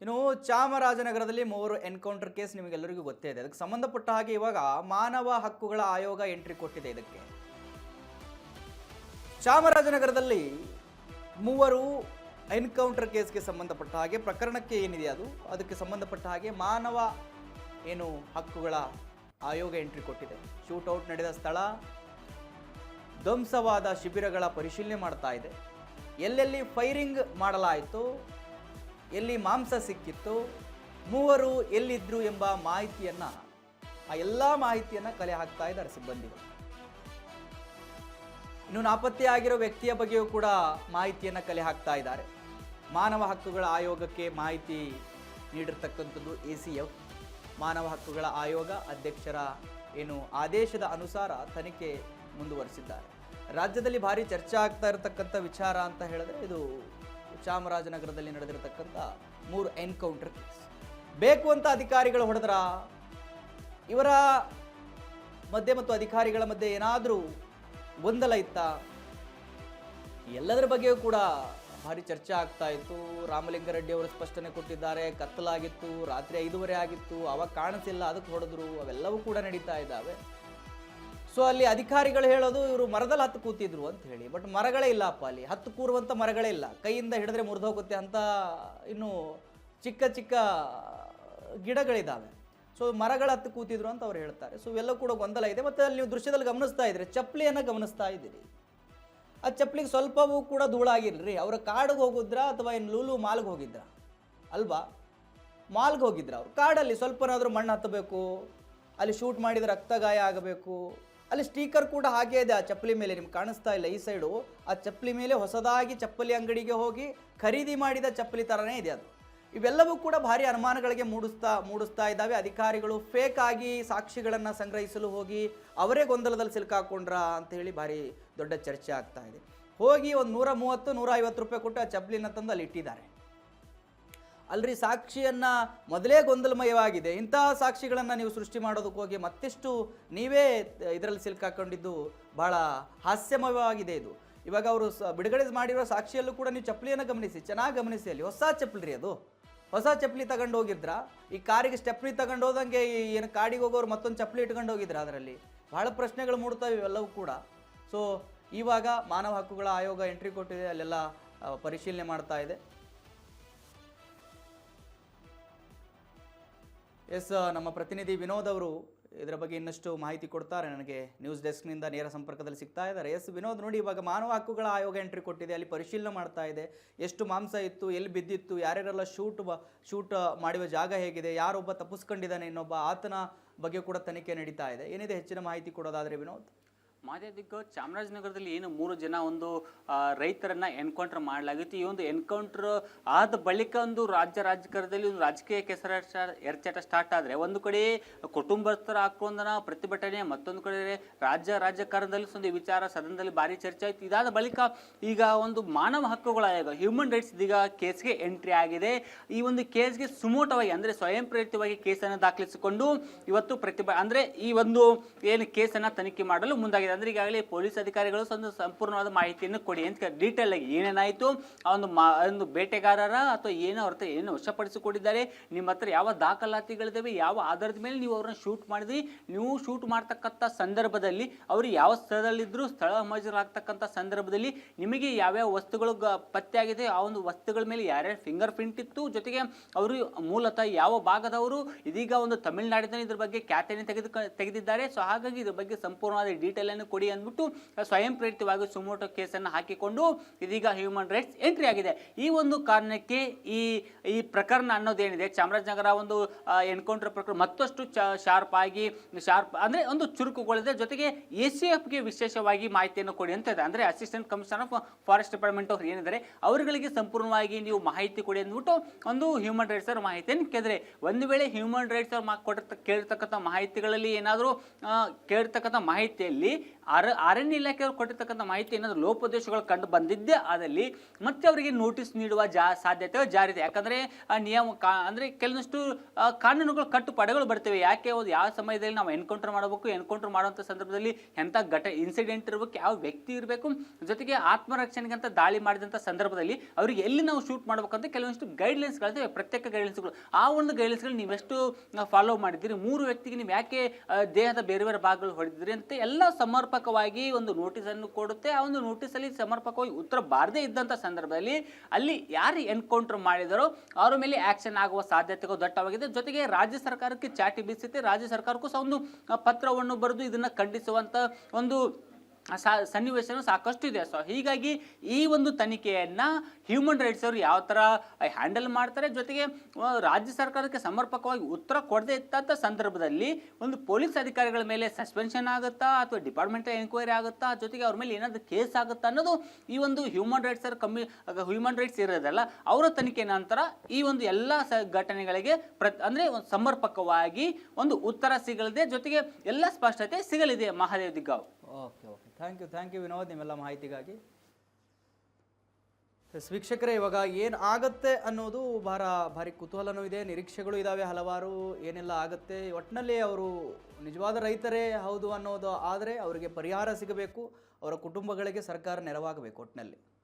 ಇನ್ನು ಚಾಮರಾಜನಗರದಲ್ಲಿ ಮೂವರು ಎನ್ಕೌಂಟರ್ ಕೇಸ್ ನಿಮಗೆಲ್ಲರಿಗೂ ಗೊತ್ತೇ ಇದೆ. ಅದಕ್ಕೆ ಸಂಬಂಧಪಟ್ಟ ಹಾಗೆ ಇವಾಗ ಮಾನವ ಹಕ್ಕುಗಳ ಆಯೋಗ ಎಂಟ್ರಿ ಕೊಟ್ಟಿದೆ. ಇದಕ್ಕೆ ಚಾಮರಾಜನಗರದಲ್ಲಿ ಮೂವರು ಎನ್ಕೌಂಟರ್ ಕೇಸ್ಗೆ ಸಂಬಂಧಪಟ್ಟ ಹಾಗೆ ಪ್ರಕರಣಕ್ಕೆ ಏನಿದೆ ಅದಕ್ಕೆ ಸಂಬಂಧಪಟ್ಟ ಹಾಗೆ ಮಾನವ ಹಕ್ಕುಗಳ ಆಯೋಗ ಎಂಟ್ರಿ ಕೊಟ್ಟಿದೆ. ಶೂಟೌಟ್ ನಡೆದ ಸ್ಥಳ, ಧ್ವಂಸವಾದ ಶಿಬಿರಗಳ ಪರಿಶೀಲನೆ ಮಾಡ್ತಾ ಇದೆ. ಎಲ್ಲೆಲ್ಲಿ ಫೈರಿಂಗ್ ಮಾಡಲಾಯಿತು, ಎಲ್ಲಿ ಮಾಂಸ ಸಿಕ್ಕಿತ್ತು, ಮೂವರು ಎಲ್ಲಿದ್ರು ಎಂಬ ಮಾಹಿತಿಯನ್ನು ಎಲ್ಲ ಮಾಹಿತಿಯನ್ನು ಕಲೆ ಹಾಕ್ತಾ ಇದ್ದಾರೆ ಸಿಬ್ಬಂದಿಗಳು. ಇನ್ನು ನಾಪತ್ತೆಯಾಗಿರೋ ವ್ಯಕ್ತಿಯ ಬಗ್ಗೆಯೂ ಕೂಡ ಮಾಹಿತಿಯನ್ನು ಕಲೆ ಹಾಕ್ತಾ ಇದ್ದಾರೆ. ಮಾನವ ಹಕ್ಕುಗಳ ಆಯೋಗಕ್ಕೆ ಮಾಹಿತಿ ನೀಡಿರ್ತಕ್ಕಂಥದ್ದು ACF. ಮಾನವ ಹಕ್ಕುಗಳ ಆಯೋಗ ಅಧ್ಯಕ್ಷರ ಆದೇಶದ ಅನುಸಾರ ತನಿಖೆ ಮುಂದುವರಿಸಿದ್ದಾರೆ. ರಾಜ್ಯದಲ್ಲಿ ಭಾರಿ ಚರ್ಚೆ ಆಗ್ತಾ ಇರತಕ್ಕಂಥ ವಿಚಾರ ಅಂತ ಹೇಳಿದ್ರೆ ಇದು ಚಾಮರಾಜನಗರದಲ್ಲಿ ನಡೆದಿರತಕ್ಕಂಥ 3 ಎನ್ಕೌಂಟರ್ ಕೇಸ್. ಬೇಕು ಅಂತ ಅಧಿಕಾರಿಗಳು ಹೊಡೆದ್ರ, ಇವರ ಮಧ್ಯೆ ಮತ್ತು ಅಧಿಕಾರಿಗಳ ಮಧ್ಯೆ ಏನಾದರೂ ಗೊಂದಲ ಇತ್ತ, ಎಲ್ಲದರ ಬಗ್ಗೆಯೂ ಕೂಡ ಭಾರಿ ಚರ್ಚೆ ಆಗ್ತಾ ಇತ್ತು. ರಾಮಲಿಂಗಾರೆಡ್ಡಿ ಅವರು ಸ್ಪಷ್ಟನೆ ಕೊಟ್ಟಿದ್ದಾರೆ. ಕತ್ತಲಾಗಿತ್ತು, ರಾತ್ರಿ 5:30 ಆಗಿತ್ತು, ಅವಾಗ ಕಾಣಿಸಿಲ್ಲ, ಅದಕ್ಕೆ ಹೊಡೆದ್ರು, ಅವೆಲ್ಲವೂ ಕೂಡ ನಡೀತಾ ಇದ್ದಾವೆ. ಸೊ ಅಲ್ಲಿ ಅಧಿಕಾರಿಗಳು ಹೇಳೋದು ಇವರು ಮರದಲ್ಲಿ ಹತ್ತು ಕೂತಿದ್ರು ಅಂತ ಹೇಳಿ. ಬಟ್ ಮರಗಳೇ ಇಲ್ಲಪ್ಪ, ಅಲ್ಲಿ ಹತ್ತು ಕೂರುವಂಥ ಮರಗಳೇ ಇಲ್ಲ. ಕೈಯಿಂದ ಹಿಡಿದ್ರೆ ಮುರಿದೋಗುತ್ತೆ ಅಂತ ಇನ್ನು ಚಿಕ್ಕ ಚಿಕ್ಕ ಗಿಡಗಳಿದ್ದಾವೆ. ಸೊ ಮರಗಳ ಹತ್ತು ಕೂತಿದ್ರು ಅಂತ ಅವ್ರು ಹೇಳ್ತಾರೆ. ಸೊ ಇವೆಲ್ಲ ಕೂಡ ಗೊಂದಲ ಇದೆ. ಮತ್ತು ಅಲ್ಲಿ ನೀವು ದೃಶ್ಯದಲ್ಲಿ ಗಮನಿಸ್ತಾ ಇದ್ರೆ ಚಪ್ಪಲಿಯನ್ನು ಗಮನಿಸ್ತಾ ಇದ್ದೀರಿ. ಆ ಚಪ್ಪಲಿಗೆ ಸ್ವಲ್ಪವೂ ಕೂಡ ಧೂಳಾಗಿರ್ರಿ. ಅವರ ಕಾಡಿಗೆ ಹೋಗಿದ್ರ ಅಥವಾ ಏನು ಲೂಲು ಮಾಲ್ಗೆ ಹೋಗಿದ್ರ ಅಲ್ವಾ? ಮಾಲ್ಗೆ ಹೋಗಿದ್ರ. ಅವ್ರು ಕಾಡಲ್ಲಿ ಸ್ವಲ್ಪನಾದರೂ ಮಣ್ಣು ಹತ್ತಬೇಕು, ಅಲ್ಲಿ ಶೂಟ್ ಮಾಡಿದ ರಕ್ತ ಗಾಯ ಆಗಬೇಕು. ಅಲ್ಲಿ ಸ್ಟಿಕರ್ ಕೂಡ ಹಾಗೇ ಇದೆ ಆ ಚಪ್ಪಲಿ ಮೇಲೆ, ನಿಮ್ಗೆ ಕಾಣಿಸ್ತಾ ಇಲ್ಲ ಈ ಸೈಡು. ಆ ಚಪ್ಪಲಿ ಮೇಲೆ ಹೊಸದಾಗಿ ಚಪ್ಪಲಿ ಅಂಗಡಿಗೆ ಹೋಗಿ ಖರೀದಿ ಮಾಡಿದ ಚಪ್ಪಲಿ ಥರನೇ ಇದೆ ಅದು. ಇವೆಲ್ಲವೂ ಕೂಡ ಭಾರಿ ಅನುಮಾನಗಳಿಗೆ ಮೂಡಿಸ್ತಾ ಇದ್ದಾವೆ. ಅಧಿಕಾರಿಗಳು ಫೇಕ್ ಆಗಿ ಸಾಕ್ಷಿಗಳನ್ನು ಸಂಗ್ರಹಿಸಲು ಹೋಗಿ ಅವರೇ ಗೊಂದಲದಲ್ಲಿ ಸಿಲುಕಾಕೊಂಡ್ರ ಅಂತ ಹೇಳಿ ಭಾರಿ ದೊಡ್ಡ ಚರ್ಚೆ ಆಗ್ತಾ ಇದೆ. ಹೋಗಿ ಒಂದು 130-150 ರೂಪಾಯಿ ಕೊಟ್ಟು ಆ ಚಪ್ಪಲಿನ ತಂದು ಅಲ್ಲಿ ಇಟ್ಟಿದ್ದಾರೆ. ಅಲ್ರಿ, ಸಾಕ್ಷಿಯನ್ನು ಮೊದಲೇ ಗೊಂದಲಮಯವಾಗಿದೆ, ಇಂತಹ ಸಾಕ್ಷಿಗಳನ್ನು ನೀವು ಸೃಷ್ಟಿ ಮಾಡೋದಕ್ಕೆ ಹೋಗಿ ಮತ್ತಿಷ್ಟು ನೀವೇ ಇದರಲ್ಲಿ ಸಿಲುಕಾಕೊಂಡಿದ್ದು ಭಾಳ ಹಾಸ್ಯಮಯವಾಗಿದೆ ಇದು. ಇವಾಗ ಅವರು ಬಿಡುಗಡೆ ಮಾಡಿರೋ ಸಾಕ್ಷಿಯಲ್ಲೂ ಕೂಡ ನೀವು ಚಪ್ಪಲಿಯನ್ನು ಗಮನಿಸಿ, ಚೆನ್ನಾಗಿ ಗಮನಿಸಿ. ಅಲ್ಲಿ ಹೊಸ ಚಪ್ಪಲಿ ರೀ, ಅದು ಹೊಸ ಚಪ್ಪಲಿ ತಗೊಂಡು ಹೋಗಿದ್ರ. ಈ ಕಾರಿಗೆ ಸ್ಟೆಪ್ನಿ ತಗೊಂಡು ಹೋದಂಗೆ ಏನು ಕಾಡಿಗೆ ಹೋಗೋರು ಮತ್ತೊಂದು ಚಪ್ಪಲಿ ಇಟ್ಕೊಂಡು ಹೋಗಿದ್ರ. ಅದರಲ್ಲಿ ಭಾಳ ಪ್ರಶ್ನೆಗಳು ಮೂಡ್ತವೆ ಇವೆಲ್ಲವೂ ಕೂಡ. ಸೊ ಇವಾಗ ಮಾನವ ಹಕ್ಕುಗಳ ಆಯೋಗ ಎಂಟ್ರಿ ಕೊಟ್ಟಿದೆ, ಅಲ್ಲೆಲ್ಲ ಪರಿಶೀಲನೆ ಮಾಡ್ತಾ ಇದೆ. ನಮ್ಮ ಪ್ರತಿನಿಧಿ ವಿನೋದ್ ಅವರು ಇದರ ಬಗ್ಗೆ ಇನ್ನಷ್ಟು ಮಾಹಿತಿ ಕೊಡ್ತಾರೆ ನನಗೆ. ನ್ಯೂಸ್ ಡೆಸ್ಕ್ನಿಂದ ನೇರ ಸಂಪರ್ಕದಲ್ಲಿ ಸಿಗ್ತಾ ಇದ್ದಾರೆ. ವಿನೋದ್, ನೋಡಿ, ಇವಾಗ ಮಾನವ ಹಕ್ಕುಗಳ ಆಯೋಗ ಎಂಟ್ರಿ ಕೊಟ್ಟಿದೆ, ಅಲ್ಲಿ ಪರಿಶೀಲನೆ ಮಾಡ್ತಾ ಇದೆ. ಎಷ್ಟು ಮಾಂಸ ಇತ್ತು, ಎಲ್ಲಿ ಬಿದ್ದಿತ್ತು, ಯಾರ್ಯಾರೆಲ್ಲ ಶೂಟ್ ಮಾಡುವ ಜಾಗ ಹೇಗಿದೆ, ಯಾರೊಬ್ಬ ತಪ್ಪಿಸ್ಕೊಂಡಿದ್ದಾನೆ ಇನ್ನೊಬ್ಬ, ಆತನ ಬಗ್ಗೆ ಕೂಡ ತನಿಖೆ ನಡೀತಾ ಇದೆ. ಏನಿದೆ ಹೆಚ್ಚಿನ ಮಾಹಿತಿ ಕೊಡೋದಾದರೆ ವಿನೋದ್? ಮಾಧ್ಯದಿಗ್ಗ ಚಾಮರಾಜನಗರದಲ್ಲಿ ಏನು 3 ಜನ ಒಂದು ರೈತರನ್ನ ಎನ್ಕೌಂಟರ್ ಮಾಡಲಾಗಿತ್ತು. ಈ ಒಂದು ಎನ್ಕೌಂಟರ್ ಆದ ಬಳಿಕ ಒಂದು ರಾಜಕಾರಣದಲ್ಲಿ ಒಂದು ರಾಜಕೀಯ ಎರಚಾಟ ಸ್ಟಾರ್ಟ್ ಆದರೆ, ಒಂದು ಕಡೆ ಕುಟುಂಬಸ್ಥರ ಆಕ್ರೋಂದನ ಪ್ರತಿಭಟನೆ, ಮತ್ತೊಂದು ಕಡೆ ರಾಜಕಾರಣದಲ್ಲಿ ಒಂದು ವಿಚಾರ ಸದನದಲ್ಲಿ ಭಾರಿ ಚರ್ಚೆ ಆಯಿತು. ಇದಾದ ಬಳಿಕ ಈಗ ಒಂದು ಮಾನವ ಹಕ್ಕುಗಳ ಆಯೋಗ, ಹ್ಯೂಮನ್ ರೈಟ್ಸ್ ಇದೀಗ ಕೇಸ್ಗೆ ಎಂಟ್ರಿ ಆಗಿದೆ. ಈ ಒಂದು ಕೇಸ್ಗೆ ಸುಮೋಟವಾಗಿ ಅಂದರೆ ಸ್ವಯಂ ಪ್ರೇರಿತವಾಗಿ ಕೇಸನ್ನು ದಾಖಲಿಸಿಕೊಂಡು ಇವತ್ತು ಅಂದರೆ ಈ ಒಂದು ಏನು ಕೇಸನ್ನು ತನಿಖೆ ಮಾಡಲು ಮುಂದಾಗಿದೆ. ಅಂದ್ರೆ ಈಗಾಗಲೇ ಪೊಲೀಸ್ ಅಧಿಕಾರಿಗಳು ಒಂದು ಸಂಪೂರ್ಣವಾದ ಮಾಹಿತಿಯನ್ನು ಕೊಡಿ ಅಂತ ಡೀಟೇಲ್ ಆಗಿ ಏನೇನಾಯಿತು, ಆ ಒಂದು ಬೇಟೆಗಾರರ ಅಥವಾ ಏನೋ ಅವ್ರ ಹತ್ರ ಏನು ವಶಪಡಿಸಿಕೊಂಡಿದ್ದಾರೆ, ನಿಮ್ಮ ಹತ್ರ ಯಾವ ದಾಖಲಾತಿಗಳಿದ್ದಾವೆ, ಯಾವ ಆಧಾರದ ಮೇಲೆ ನೀವು ಅವ್ರನ್ನ ಶೂಟ್ ಮಾಡಿದ್ರಿ, ನೀವು ಶೂಟ್ ಮಾಡ್ತಕ್ಕಂಥ ಸಂದರ್ಭದಲ್ಲಿ ಅವರು ಯಾವ ಸ್ಥಳದಲ್ಲಿದ್ದರು, ಸ್ಥಳ ಹಾಜರಾಗ್ತಕ್ಕಂಥ ಸಂದರ್ಭದಲ್ಲಿ ನಿಮಗೆ ಯಾವ್ಯಾವ ವಸ್ತುಗಳು ಪತ್ತೆ ಆಗಿದೆ, ಆ ಒಂದು ವಸ್ತುಗಳ ಮೇಲೆ ಯಾರ್ಯಾರು ಫಿಂಗರ್ ಪ್ರಿಂಟ್ ಇತ್ತು, ಜೊತೆಗೆ ಅವರು ಮೂಲತಃ ಯಾವ ಭಾಗದವರು, ಇದೀಗ ಒಂದು ತಮಿಳುನಾಡಿನಲ್ಲಿ ಇದ್ರ ಬಗ್ಗೆ ಖ್ಯಾತಿಯನ್ನು ತೆಗೆದಿದ್ದಾರೆ. ಸೊ ಹಾಗಾಗಿ ಇದ್ರ ಬಗ್ಗೆ ಸಂಪೂರ್ಣವಾದ ಡೀಟೇಲ್ ಅನ್ನು ಕೊಡಿ ಅಂದ್ಬಿಟ್ಟು ಸ್ವಯಂ ಪ್ರೇರಿತವಾಗಿ ಸುಮೋಟೋ ಕೇಸನ್ನು ಹಾಕಿಕೊಂಡು ಇದೀಗ ಹ್ಯೂಮನ್ ರೈಟ್ಸ್ ಎಂಟ್ರಿ ಆಗಿದೆ. ಈ ಒಂದು ಕಾರಣಕ್ಕೆ ಈ ಪ್ರಕರಣ ಅನ್ನೋದೇನಿದೆ, ಚಾಮರಾಜನಗರ ಒಂದು ಎನ್ಕೌಂಟರ್ ಪ್ರಕರಣ ಮತ್ತಷ್ಟು ಶಾರ್ಪ್ ಅಂದ್ರೆ ಒಂದು ಚುರುಕುಗೊಳಿದೆ. ಜೊತೆಗೆ ACFಗೆ ವಿಶೇಷವಾಗಿ ಮಾಹಿತಿಯನ್ನು ಕೊಡಿ ಅಂತ ಇದೆ. ಅಂದ್ರೆ assistant commissioner of forest department ಅವ್ರು ಏನಿದ್ದಾರೆ ಅವರುಗಳಿಗೆ ಸಂಪೂರ್ಣವಾಗಿ ನೀವು ಮಾಹಿತಿ ಕೊಡಿ ಅಂದ್ಬಿಟ್ಟು ಒಂದು ಹ್ಯೂಮನ್ ರೈಟ್ಸ್ ಅವ್ರ ಮಾಹಿತಿಯನ್ನು ಕೇಳಿದ್ರೆ, ಒಂದು ವೇಳೆ ಹ್ಯೂಮನ್ ರೈಟ್ಸ್ ಅವ್ರು ಕೇಳಿರ್ತಕ್ಕಂಥ ಮಾಹಿತಿಗಳಲ್ಲಿ ಏನಾದರೂ ಕೇಳಿರ್ತಕ್ಕಂಥ ಮಾಹಿತಿಯಲ್ಲಿ ಅರಣ್ಯ ಇಲಾಖೆಯವರು ಕೊಟ್ಟಿರ್ತಕ್ಕಂಥ ಮಾಹಿತಿ ಏನಾದರೂ ಲೋಪದೋಷಗಳು ಕಂಡು ಬಂದಿದ್ದೇ ಆದಲ್ಲಿ ಮತ್ತೆ ಅವರಿಗೆ ನೋಟಿಸ್ ನೀಡುವ ಸಾಧ್ಯತೆ ಜಾರಿ ಇದೆ. ಯಾಕಂದರೆ ಅಂದರೆ ಕೆಲವೊಂದಿಷ್ಟು ಕಾನೂನುಗಳು ಕಟ್ಟುಪಾಡುಗಳು ಬರ್ತವೆ. ಯಾಕೆ ಯಾವ ಸಮಯದಲ್ಲಿ ನಾವು ಎನ್ಕೌಂಟರ್ ಮಾಡಬೇಕು, ಎನ್ಕೌಂಟರ್ ಮಾಡುವಂಥ ಸಂದರ್ಭದಲ್ಲಿ ಎಂಥ ಇನ್ಸಿಡೆಂಟ್ ಇರಬೇಕು, ಯಾವ ವ್ಯಕ್ತಿ ಇರಬೇಕು, ಜೊತೆಗೆ ಆತ್ಮರಕ್ಷಣೆಗಂತ ದಾಳಿ ಮಾಡಿದಂಥ ಸಂದರ್ಭದಲ್ಲಿ ಅವರಿಗೆ ಎಲ್ಲಿ ನಾವು ಶೂಟ್ ಮಾಡಬೇಕಂತ ಕೆಲವೊಂದಿಷ್ಟು ಗೈಡ್ಲೈನ್ಸ್ಗಳಿವೆ, ಪ್ರತ್ಯೇಕ ಗೈಡ್ಲೈನ್ಸ್ಗಳು. ಆ ಒಂದು ಗೈಡ್ಲೈನ್ಸ್ಗಳು ನೀವೆಷ್ಟು ಫಾಲೋ ಮಾಡಿದ್ದೀರಿ, 3 ವ್ಯಕ್ತಿಗೆ ನೀವು ಯಾಕೆ ದೇಹದ ಬೇರೆ ಬೇರೆ ಭಾಗಗಳು ಹೊಡೆದಿದ್ರಿ ಅಂತ ಎಲ್ಲ ಸಮರ್ಪಕವಾಗಿ ಒಂದು ನೋಟಿಸನ್ನು ಕೊಡುತ್ತೆ. ಆ ಒಂದು ನೋಟಿಸಲ್ಲಿ ಸಮರ್ಪಕವಾಗಿ ಉತ್ತರ ಬಾರದೇ ಇದ್ದಂಥ ಸಂದರ್ಭದಲ್ಲಿ ಅಲ್ಲಿ ಯಾರು ಎನ್ಕೌಂಟರ್ ಮಾಡಿದರೋ ಅವರ ಮೇಲೆ ಆಕ್ಷನ್ ಆಗುವ ಸಾಧ್ಯತೆಗಳು ದಟ್ಟವಾಗಿದೆ. ಜೊತೆಗೆ ರಾಜ್ಯ ಸರ್ಕಾರಕ್ಕೆ ಚಾಟಿ ಬೀಸುತ್ತೆ. ರಾಜ್ಯ ಸರ್ಕಾರಕ್ಕೂ ಸಹ ಒಂದು ಪತ್ರವನ್ನು ಬರೆದು ಇದನ್ನು ಖಂಡಿಸುವಂಥ ಒಂದು ಸನ್ನಿವೇಶನೂ ಸಾಕಷ್ಟು ಇದೆ. ಸೊ ಹೀಗಾಗಿ ಈ ಒಂದು ತನಿಖೆಯನ್ನು ಹ್ಯೂಮನ್ ರೈಟ್ಸ್ ಅವರು ಯಾವ ಥರ ಹ್ಯಾಂಡಲ್ ಮಾಡ್ತಾರೆ, ಜೊತೆಗೆ ರಾಜ್ಯ ಸರ್ಕಾರಕ್ಕೆ ಸಮರ್ಪಕವಾಗಿ ಉತ್ತರ ಕೊಡದೇ ಇದ್ದಂಥ ಸಂದರ್ಭದಲ್ಲಿ ಒಂದು ಪೊಲೀಸ್ ಅಧಿಕಾರಿಗಳ ಮೇಲೆ ಸಸ್ಪೆನ್ಷನ್ ಆಗುತ್ತಾ ಅಥವಾ ಡಿಪಾರ್ಟ್ಮೆಂಟಲ್ ಎನ್ಕ್ವೈರಿ ಆಗುತ್ತಾ, ಜೊತೆಗೆ ಅವ್ರ ಮೇಲೆ ಏನಾದರೂ ಕೇಸ್ ಆಗುತ್ತಾ ಅನ್ನೋದು ಈ ಒಂದು ಹ್ಯೂಮನ್ ರೈಟ್ಸ್ ಇರೋದಲ್ಲ ಅವರ ತನಿಖೆ ನಂತರ ಈ ಒಂದು ಎಲ್ಲ ಘಟನೆಗಳಿಗೆ ಅಂದರೆ ಒಂದು ಸಮರ್ಪಕವಾಗಿ ಒಂದು ಉತ್ತರ ಸಿಗಲಿದೆ, ಜೊತೆಗೆ ಎಲ್ಲ ಸ್ಪಷ್ಟತೆ ಸಿಗಲಿದೆ. Mahadev Diggav. Okay thank you Vinod ನಿಮ್ಮೆಲ್ಲ ಮಾಹಿತಿಗಾಗಿ. ವೀಕ್ಷಕರೇ, ಇವಾಗ ಏನು ಆಗುತ್ತೆ ಅನ್ನೋದು ಭಾರಿ ಕುತೂಹಲನೂ ಇದೆ, ನಿರೀಕ್ಷೆಗಳು ಇದ್ದಾವೆ ಹಲವಾರು, ಏನೆಲ್ಲ ಆಗುತ್ತೆ. ಒಟ್ಟಿನಲ್ಲಿ ಅವರು ನಿಜವಾದ ರೈತರೇ ಹೌದು ಅನ್ನೋದು ಆದರೆ ಅವರಿಗೆ ಪರಿಹಾರ ಸಿಗಬೇಕು, ಅವರ ಕುಟುಂಬಗಳಿಗೆ ಸರ್ಕಾರ ನೆರವಾಗಬೇಕು ಒಟ್ಟಿನಲ್ಲಿ.